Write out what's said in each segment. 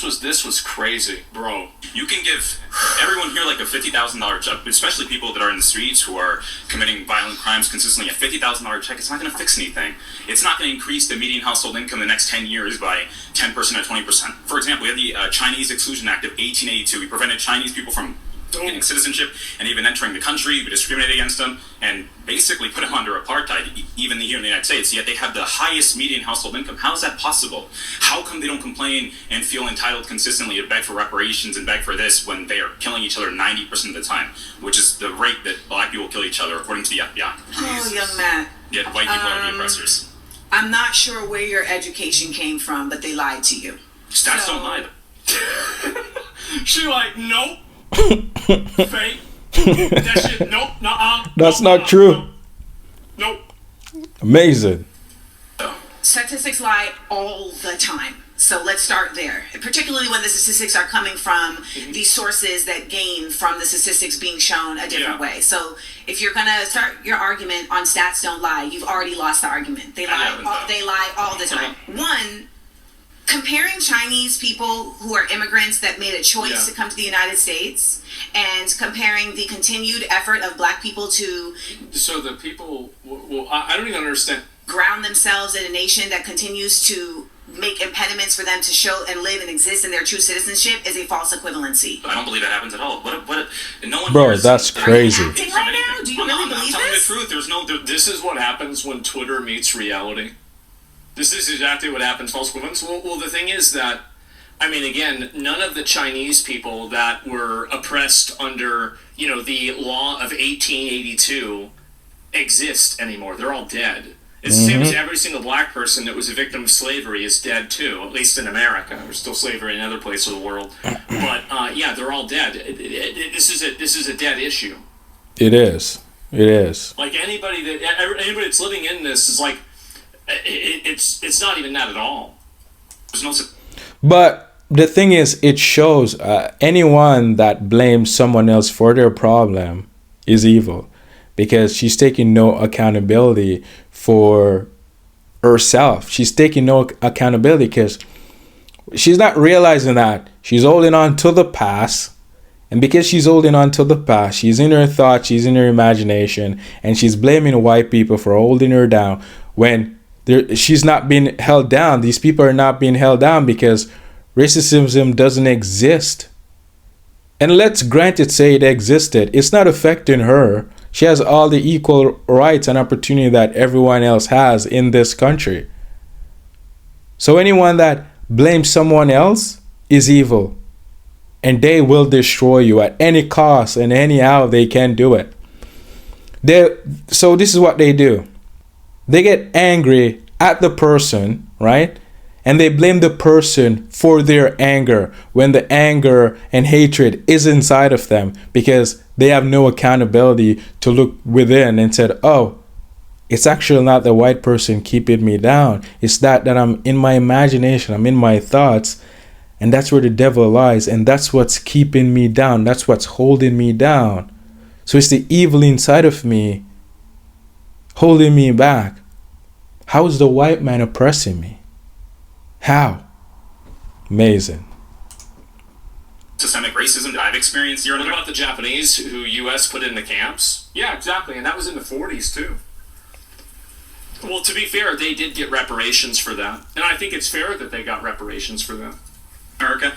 This was crazy, bro. You can give everyone here like a $50,000 check, especially people that are in the streets who are committing violent crimes consistently. A $50,000 check, it's not going to fix anything. It's not going to increase the median household income in the next 10 years by 10% or 20%. For example, we have the Chinese Exclusion Act of 1882. We prevented Chinese people from getting citizenship and even entering the country. We discriminated against them and basically put them under apartheid, even here in the United States. Yet they have the highest median household income. How is that possible? How come they don't complain and feel entitled consistently to beg for reparations and beg for this when they are killing each other 90% of the time, which is the rate that black people kill each other according to the FBI? Oh, young man. Yet white people are the oppressors. I'm not sure where your education came from, but they lied to you. Stats don't lie. She like, nope. Fake. That shit, nope, nuh-uh. That's not true. Nope. Amazing. Statistics lie all the time. So let's start there. Particularly when the statistics are coming from the sources that gain from the statistics being shown a different way. So if you're going to start your argument on stats don't lie, you've already lost the argument. They lie all the time. One, comparing Chinese people who are immigrants that made a choice to come to the United States and comparing the continued effort of black people to... So the people... Well, I don't even understand. ...ground themselves in a nation that continues to make impediments for them to show and live and exist in their true citizenship is a false equivalency. I don't believe that happens at all. No one Bro, that's crazy. Are you acting right now? Do you really believe telling this? the truth. There's no... This is what happens when Twitter meets reality. This is exactly what happens, false equivalence. Well, the thing is that, I mean, again, none of the Chinese people that were oppressed under, the law of 1882 exist anymore. They're all dead. It's the same as every single black person that was a victim of slavery is dead too, at least in America. There's still slavery in other places of the world. But, they're all dead. This is a dead issue. It is. It is. Like anybody that's living in this is like, it's not even that at all. But the thing is, it shows anyone that blames someone else for their problem is evil, because she's taking no accountability for herself. She's taking no accountability because she's not realizing that she's holding on to the past. And because she's holding on to the past, she's in her thoughts, she's in her imagination, and she's blaming white people for holding her down when she's not being held down. These people are not being held down because racism doesn't exist. And let's granted say it existed. It's not affecting her. She has all the equal rights and opportunity that everyone else has in this country. So anyone that blames someone else is evil. And they will destroy you at any cost and anyhow they can do it. So this is what they do. They get angry at the person, right? And they blame the person for their anger when the anger and hatred is inside of them because they have no accountability to look within and said, oh, it's actually not the white person keeping me down. It's that I'm in my imagination, I'm in my thoughts, and that's where the devil lies, and that's what's keeping me down. That's what's holding me down. So it's the evil inside of me holding me back. How is the white man oppressing me? How? Amazing. Systemic racism that I've experienced here. What about the Japanese who U.S. put in the camps? Yeah, exactly, and that was in the 40s too. Well, to be fair, they did get reparations for that, and I think it's fair that they got reparations for that. America,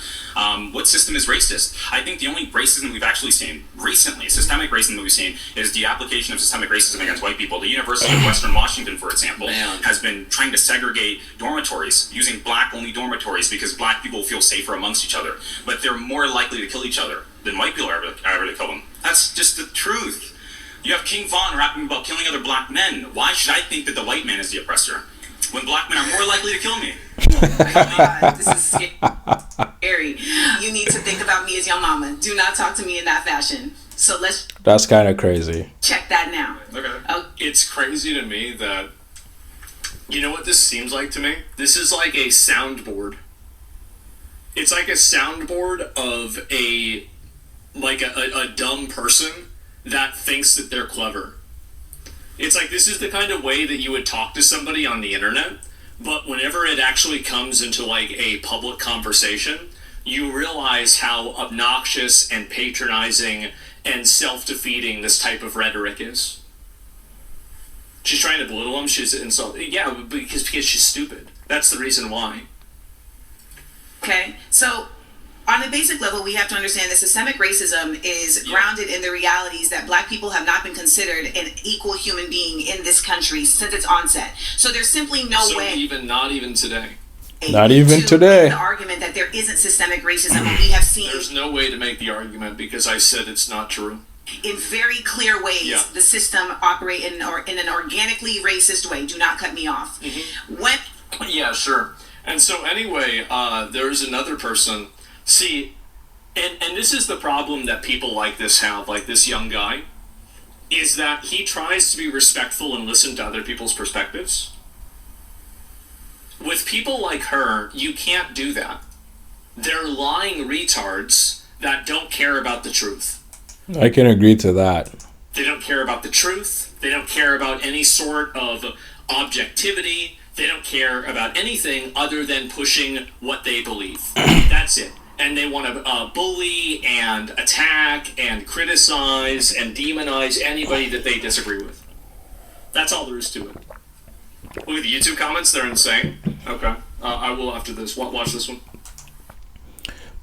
what system is racist? I think the only racism we've actually seen recently, systemic racism that we've seen, is the application of systemic racism against white people. The University of Western Washington, for example, has been trying to segregate dormitories, using black-only dormitories because black people feel safer amongst each other. But they're more likely to kill each other than white people are ever to kill them. That's just the truth. You have King Von rapping about killing other black men. Why should I think that the white man is the oppressor when black men are more likely to kill me? This is scary. You need to think about me as your mama. Do not talk to me in that fashion. So let's... That's kind of crazy. Check that now. Okay. It's crazy to me that... You know what this seems like to me? This is like a soundboard. It's like a soundboard of a dumb person that thinks that they're clever. It's like this is the kind of way that you would talk to somebody on the internet, but whenever it actually comes into like a public conversation, you realize how obnoxious and patronizing and self-defeating this type of rhetoric is. She's trying to belittle him. She's insulting. Yeah, because she's stupid. That's the reason why. Okay, so on a basic level, we have to understand that systemic racism is grounded in the realities that Black people have not been considered an equal human being in this country since its onset. So there's simply no way. Not even today. Not even to today. make the argument that there isn't systemic racism, and we have seen. There's no way to make the argument because I said it's not true. In very clear ways, the system operate in an organically racist way. Do not cut me off. Yeah, sure. And so anyway, there's another person. See, and this is the problem that people like this have, like this young guy, is that he tries to be respectful and listen to other people's perspectives. With people like her, you can't do that. They're lying retards that don't care about the truth. I can agree to that. They don't care about the truth. They don't care about any sort of objectivity. They don't care about anything other than pushing what they believe. That's it. And they want to bully and attack and criticize and demonize anybody that they disagree with. That's all there is to it. Look at the YouTube comments. They're insane. Okay. I will after this. Watch this one.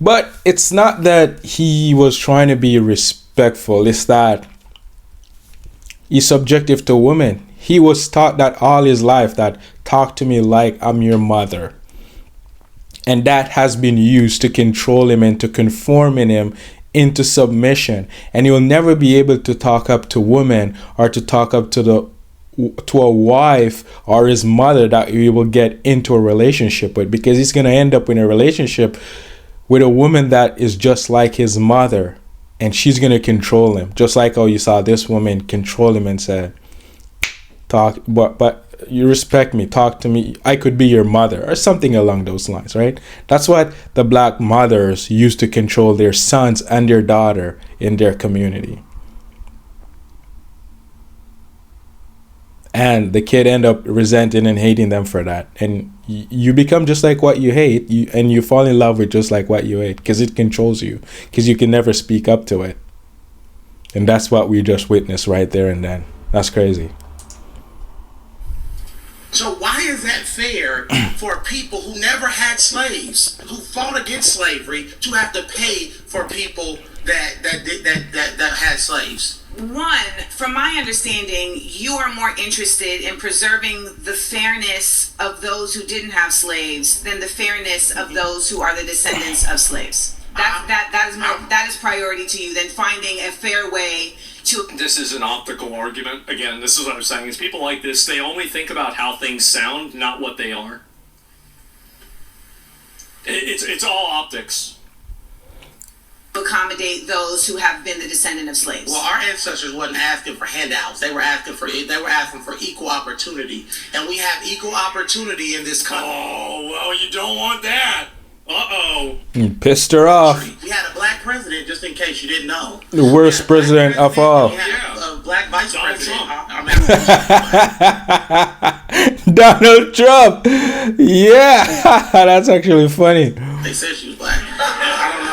But it's not that he was trying to be respectful. It's that he's subjective to women. He was taught that all his life, that talk to me like I'm your mother. And that has been used to control him and to conform in him into submission. And he will never be able to talk up to women or to talk up to a wife or his mother that he will get into a relationship with, because he's going to end up in a relationship with a woman that is just like his mother, and she's going to control him, just like how you saw this woman control him and said, talk, but you respect me, talk to me, I could be your mother, or something along those lines, right? That's what the Black mothers used to control their sons and their daughter in their community. And the kid end up resenting and hating them for that. And you become just like what you hate, and you fall in love with just like what you hate, because it controls you, because you can never speak up to it. And that's what we just witnessed right there and then. That's crazy. So why is that fair for people who never had slaves, who fought against slavery, to have to pay for people that had slaves? One, from my understanding, you are more interested in preserving the fairness of those who didn't have slaves than the fairness of those who are the descendants of slaves. That is priority to you than finding a fair way to. This is an optical argument. Again, this is what I'm saying. Is people like this, they only think about how things sound, not what they are. It's all optics. Accommodate those who have been the descendant of slaves. Well, our ancestors wasn't asking for handouts. They were asking for equal opportunity, and we have equal opportunity in this country. Oh well, you don't want that. You pissed her off. We had a Black president, just in case you didn't know. The worst president of all. We had a Black vice Donald president. Donald Trump. Yeah, that's actually funny. They said she was Black. I don't know.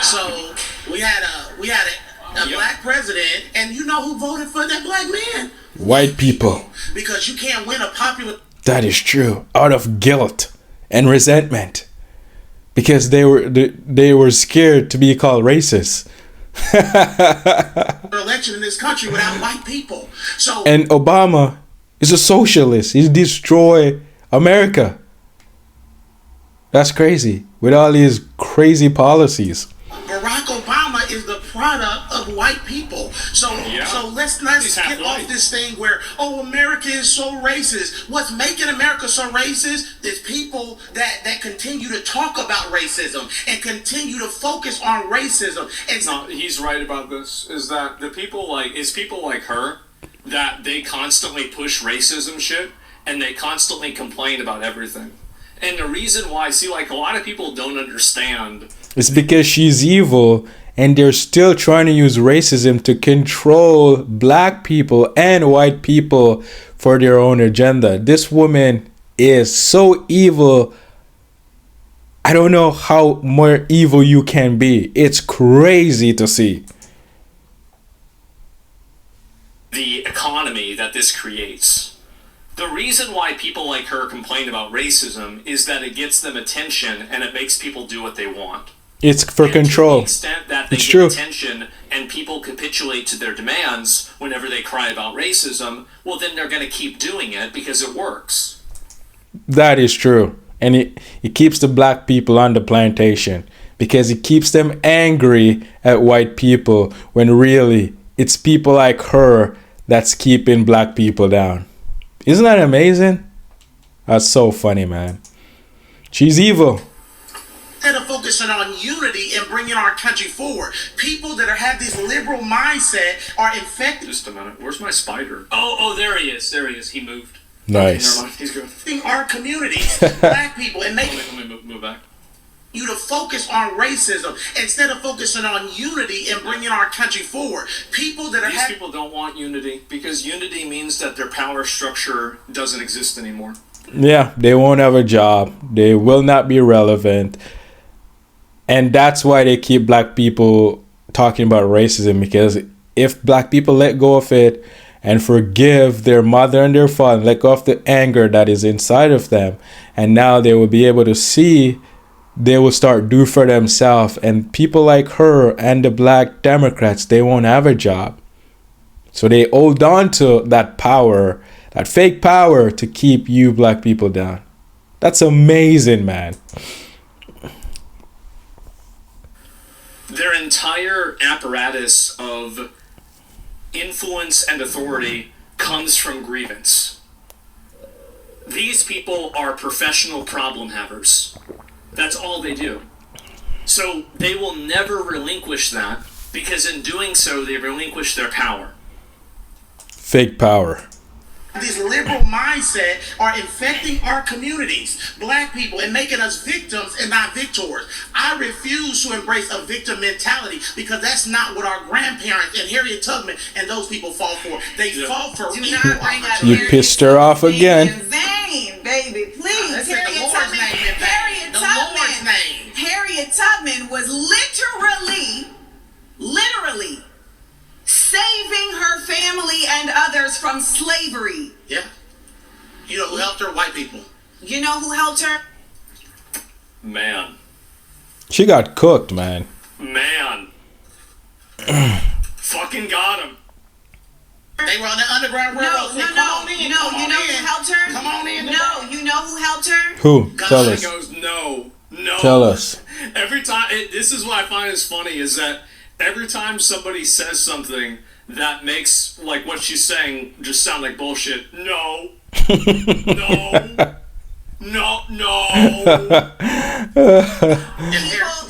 So we had a Black president, and you know who voted for that Black man? White people. Because you can't win a popular. That is true. Out of guilt and resentment, because they were scared to be called racist. Election in this country without white people. So and Obama is a socialist. He destroyed America. That's crazy. With all these crazy policies. Barack Obama is the product of white people. So let's not get off this thing where, America is so racist. What's making America so racist is people that continue to talk about racism and continue to focus on racism. And no, he's right about this. Is that people like her that they constantly push racism shit and they constantly complain about everything. And the reason why, see, like, a lot of people don't understand. It's because she's evil, and they're still trying to use racism to control Black people and white people for their own agenda. This woman is so evil I don't know how more evil you can be. It's crazy to see. The economy that this creates. The reason why people like her complain about racism is that it gets them attention and it makes people do what they want. It's for And control. To the extent that they It's get true. attention and people capitulate to their demands whenever they cry about racism, well, then they're going to keep doing it because it works. That is true. And it keeps the black people on the plantation because it keeps them angry at white people when really it's people like her that's keeping black people down. Isn't that amazing? That's so funny, man. She's evil. Instead of focusing on unity and bringing our country forward, people that have this liberal mindset are infecting Just a minute. Where's my spider? Oh, there he is. There he is. He moved. Nice. Never mind. He's good. our communities, black people, and making Let me move back. you to focus on racism instead of focusing on unity and bringing our country forward. People that are These having people don't want unity because unity means that their power structure doesn't exist anymore. Yeah, they won't have a job. They will not be relevant. And that's why they keep black people talking about racism, because if black people let go of it and forgive their mother and their father, let go of the anger that is inside of them, and now they will be able to see, they will start do for themselves. And people like her and the black Democrats, they won't have a job. So they hold on to that power, that fake power, to keep you black people down. That's amazing, man. Their entire apparatus of influence and authority comes from grievance. These people are professional problem havers. That's all they do. So they will never relinquish that, because in doing so, they relinquish their power. Fake power. this liberal mindset are infecting our communities, black people, and making us victims and not victors. I refuse to embrace a victim mentality because that's not what our grandparents and Harriet Tubman and those people fought for. They fought for Do equal not bring up opportunity. You Harriet pissed her off Tubman's again. name in vain, baby. Please, Let's say the Harriet Lord's Tubman. name in vain. Harriet The Tubman. Lord's name. Harriet Tubman was literally saving her family and others from slavery. Yeah. You know who helped her? White people. You know who helped her? Man. She got cooked, man. Man. Fucking got him. They were on the Underground Railroad. No. You know who helped her? Come on in. No, you know who helped her? Who? God Tell He us. goes, no. Tell us. Every time, this is what I find is funny, is that every time somebody says something that makes, like, what she's saying just sound like bullshit, no. No.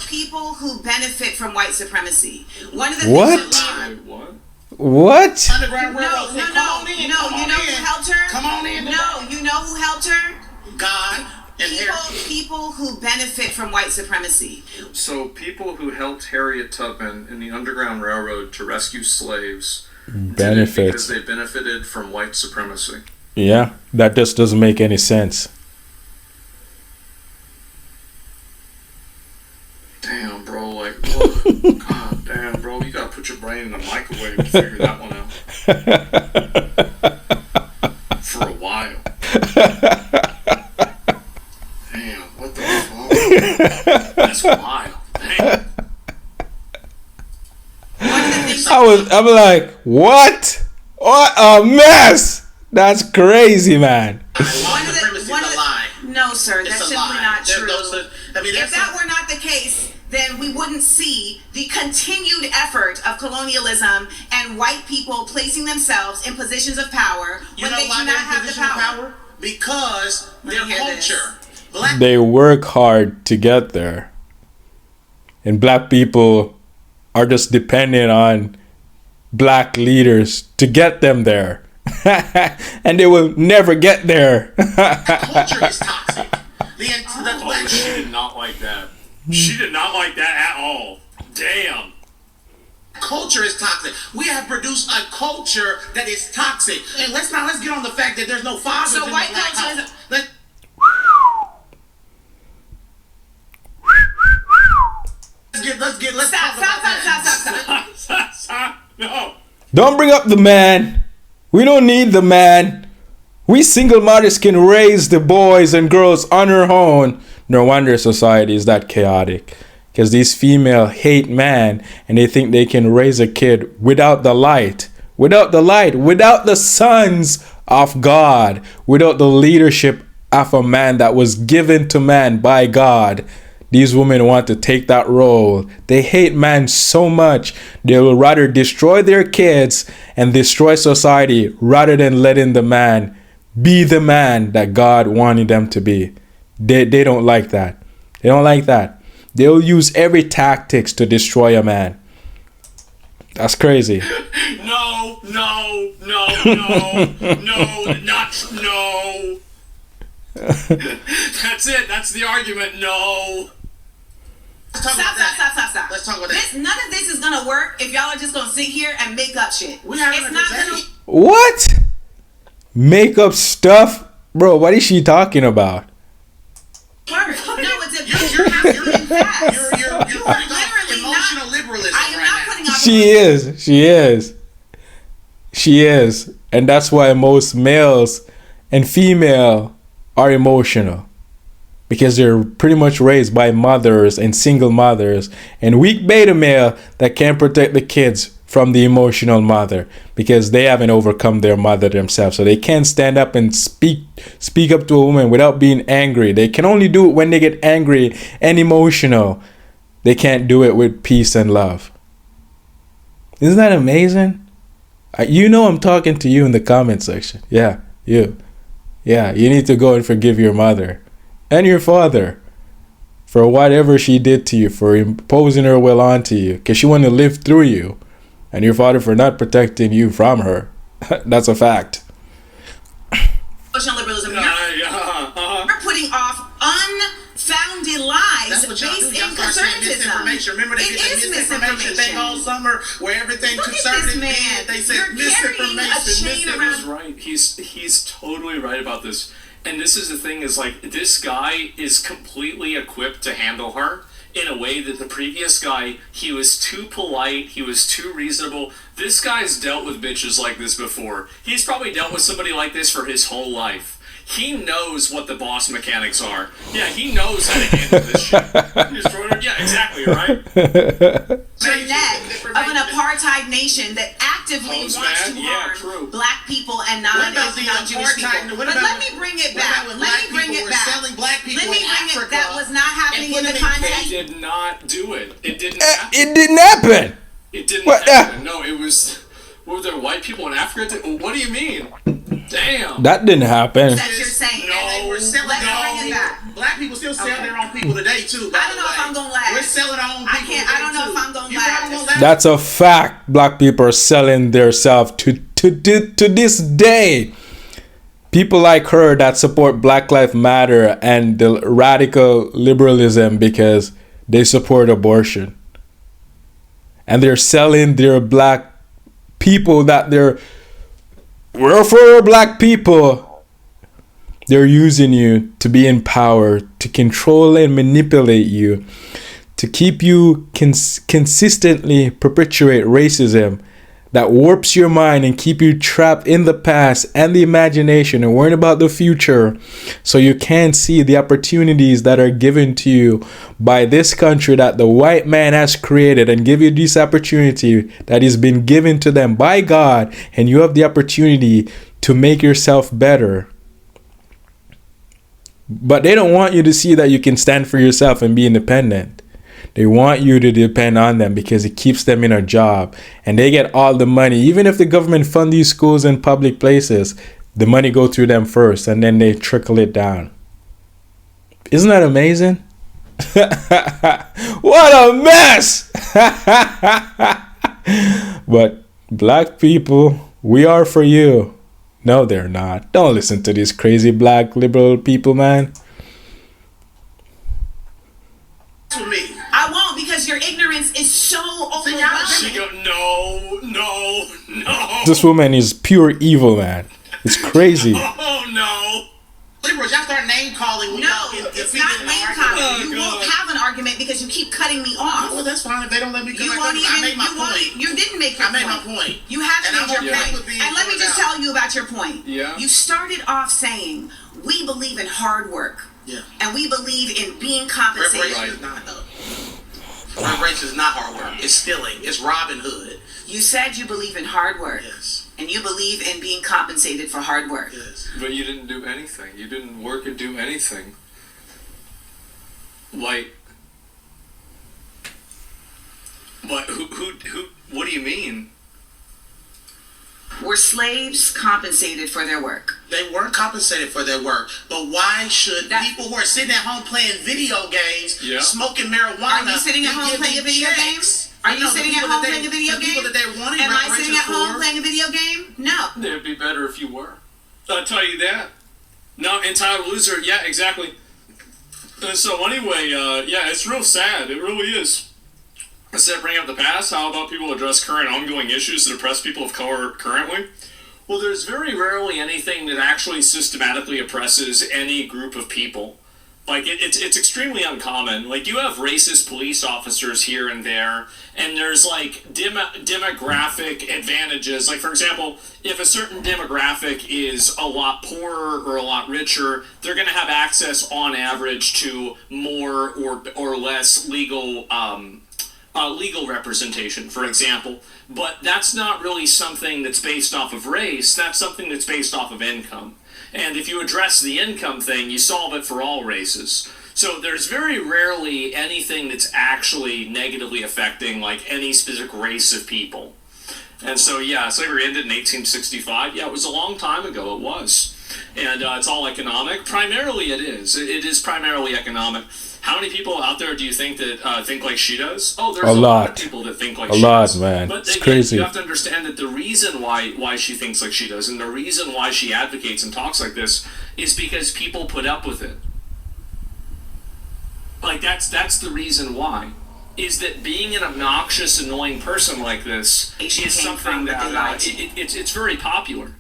People who benefit from white supremacy. One of the What? things that Wait, what? What? Underground Railroad. No. Come on in. You know who helped her? Come on in. No, you know who helped her? God and Harriet. People who benefit from white supremacy. So people who helped Harriet Tubman in the Underground Railroad to rescue slaves did it because Benefits. they benefited from white supremacy. Yeah, that just doesn't make any sense. Damn, bro, like, what? God damn, bro, you gotta put your brain in the microwave to figure that one out. For a while. Damn, what the fuck? That's wild. Damn. I'm like, what? What a mess! That's crazy, man. White supremacy is a lie. No, sir, It's that's a simply lie. not There- true. If that's that were not the case, then we wouldn't see the continued effort of colonialism and white people placing themselves in positions of power You when know they why do they're not in have the position of power. Because their me hear this. culture. Black They work hard to get there. And black people are just dependent on black leaders to get them there. And they will never get there. culture is toxic. The Oh, black she did not like that. She did not like that at all. Damn. culture is toxic. We have produced a culture that is toxic. And let's get on the fact that there's no fathers So in white the black culture house. talk about that. Stop. No. Don't bring up the man. We don't need the man. We single mothers can raise the boys and girls on our own. No wonder society is that chaotic. Because these female hate man and they think they can raise a kid without the light. Without the sons of God. Without the leadership of a man that was given to man by God. These women want to take that role. They hate man so much, they will rather destroy their kids and destroy society rather than letting the man be the man that God wanted them to be. They don't like that. They don't like that. They'll use every tactics to destroy a man. That's crazy. No. That's it. That's the argument. No. Stop. Let's talk about that. None of this is gonna work if y'all are just gonna sit here and make up shit. It's not gonna. What? Make up stuff? Bro, what is she talking about? Work. No, it's a You're putting emotional liberalism I am right not now. putting off. She is. And that's why most males and female are emotional. Because they're pretty much raised by mothers and single mothers and weak beta male that can't protect the kids from the emotional mother because they haven't overcome their mother themselves. So they can't stand up and speak up to a woman without being angry. They can only do it when they get angry and emotional. They can't do it with peace and love. Isn't that amazing? You know I'm talking to you in the comment section. Yeah, you. Yeah, you need to go and forgive your mother and your father for whatever she did to you, for imposing her will onto you, because she wanted to live through you, and your father for not protecting you from her. That's a fact. Emotional liberalism. You're putting off unfounded lies That's what y'all do. based Y'all in start saying conservatism. misinformation. Remember they It did the is misinformation thing all summer where everything Look at conservative this man. did. They said You're carrying a misinformation. chain He's right. He's totally right about this. And this is the thing is like this guy is completely equipped to handle her in a way that the previous guy, he was too polite, he was too reasonable. This guy's dealt with bitches like this before. He's probably dealt with somebody like this for his whole life. He knows what the boss mechanics are. Yeah, he knows how to handle this shit. Yeah, exactly, right? Your neck of an apartheid nation that actively wants to harm black people and non-Jewish people. But let me bring it back. Let me bring it back. That was not happening in the context. They did not do it. It didn't happen. It didn't happen. It didn't happen. No, it was... Were there white people in Africa? What do you mean? Damn. That didn't happen. That you're saying. No, they were selling bring it back. Black people still sell their own people today too. I don't know if I'm gonna last. We're selling our own people. I don't know if I'm gonna last. That's a fact. Black people are selling themselves to this day. People like her that support Black Lives Matter and the radical liberalism because they support abortion. And they're selling their black people that we're for black people. They're using you to be in power, to control and manipulate you, to keep you consistently perpetuate racism that warps your mind and keep you trapped in the past and the imagination and worrying about the future, so you can't see the opportunities that are given to you by this country that the white man has created, and give you this opportunity that has been given to them by God, and you have the opportunity to make yourself better. But they don't want you to see that you can stand for yourself and be independent. They want you to depend on them because it keeps them in a job, and they get all the money. Even if the government fund these schools and public places, the money go through them first and then they trickle it down. Isn't that amazing? What a mess. But black people, we are for you. No, they're not. Don't listen to these crazy black liberal people, man. For me. I won't, because your ignorance is so overwhelming. She go, no. This woman is pure evil, man. It's crazy. Oh no. Keywords, y'all start name calling. No, it's not name calling. You won't have an argument because you keep cutting me off. Well, that's fine if they don't let me come back. I made my point. You didn't make your point. I made my point. You have to make your point. And let me just tell you about your point. Yeah. You started off saying, we believe in hard work. Yeah. And we believe in being compensated. Reparation is not reparation is not hard work. It's stealing. It's Robin Hood. You said you believe in hard work. Yes. And you believe in being compensated for hard work. Yes. But you didn't do anything. You didn't work and do anything. Like, what? Who? What do you mean? Were slaves compensated for their work? They weren't compensated for their work. But why should people who are sitting at home playing video games, smoking marijuana, are you sitting at home playing a video game? Are you sitting at home playing a video game? Am I sitting at home playing a video game? No. It'd be better if you were. I'll tell you that. No, entitled loser. Yeah, exactly. So anyway, yeah, it's real sad. It really is. Instead of bringing up the past, how about people address current ongoing issues that oppress people of color currently? Well, there's very rarely anything that actually systematically oppresses any group of people. Like, it's extremely uncommon. Like, you have racist police officers here and there, and there's, like, demographic advantages. Like, for example, if a certain demographic is a lot poorer or a lot richer, they're going to have access, on average, to more or less legal representation, for example. But that's not really something that's based off of race. That's something that's based off of income. And if you address the income thing, you solve it for all races. So there's very rarely anything that's actually negatively affecting, like, any specific race of people. And so, yeah, slavery ended in 1865. Yeah, it was a long time ago. It was. And it's all economic. Primarily it is. It is primarily economic. How many people out there do you think that think like she does? Oh, there's a lot of people that think like she does. A lot, man. But it's again, crazy. You have to understand that the reason why she thinks like she does, and the reason why she advocates and talks like this, is because people put up with it. Like, that's the reason why. Is that being an obnoxious, annoying person like this is something that it's very popular.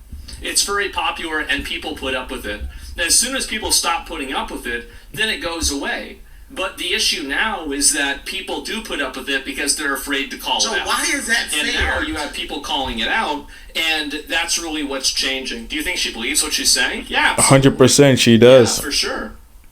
It's very popular, and people put up with it. And as soon as people stop putting up with it, then it goes away. But the issue now is that people do put up with it because they're afraid to call it out. So why is that fair? And now you have people calling it out, and that's really what's changing. Do you think she believes what she's saying? Yeah, 100% she does. Yeah, for sure.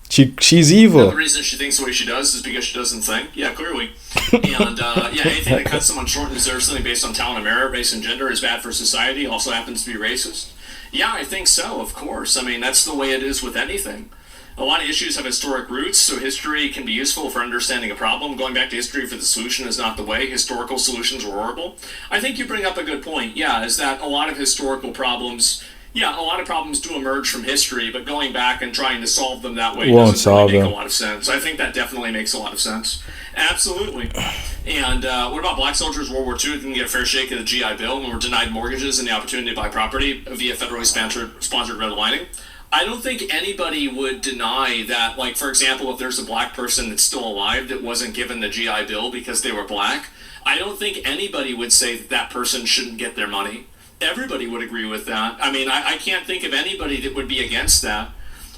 She's evil. The reason she thinks the way she does is because she doesn't think. Yeah, clearly. And yeah, anything that cuts someone short and deserves something based on talent and merit, race and gender is bad for society. Also happens to be racist. Yeah, I think so. Of course. I mean, that's the way it is with anything. A lot of issues have historic roots, so history can be useful for understanding a problem. Going back to history for the solution is not the way. Historical solutions were horrible. I think you bring up a good point, yeah, is that a lot of historical problems, yeah, a lot of problems do emerge from history, but going back and trying to solve them that way doesn't really make a lot of sense. I think that definitely makes a lot of sense. Absolutely. And what about black soldiers in World War II who didn't get a fair shake of the GI Bill and were denied mortgages and the opportunity to buy property via federally sponsored redlining? I don't think anybody would deny that, like, for example, if there's a black person that's still alive that wasn't given the GI Bill because they were black, I don't think anybody would say that that person shouldn't get their money. Everybody would agree with that. I mean, I can't think of anybody that would be against that.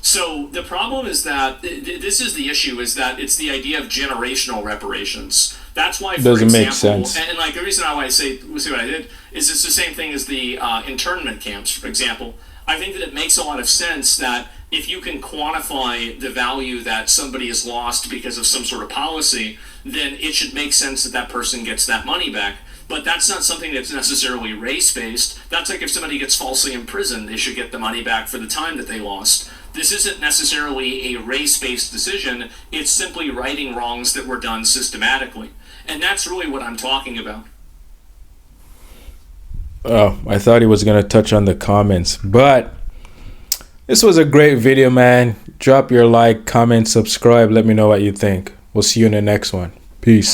So the problem is that, this is the issue, is that it's the idea of generational reparations. That's why, for example, make sense. And like the reason why I say what I did is it's the same thing as the internment camps, for example. I think that it makes a lot of sense that if you can quantify the value that somebody has lost because of some sort of policy, then it should make sense that that person gets that money back. But that's not something that's necessarily race-based. That's like if somebody gets falsely imprisoned, they should get the money back for the time that they lost. This isn't necessarily a race-based decision. It's simply righting wrongs that were done systematically. And that's really what I'm talking about. Oh, I thought he was going to touch on the comments. But this was a great video, man. Drop your like, comment, subscribe. Let me know what you think. We'll see you in the next one. Peace.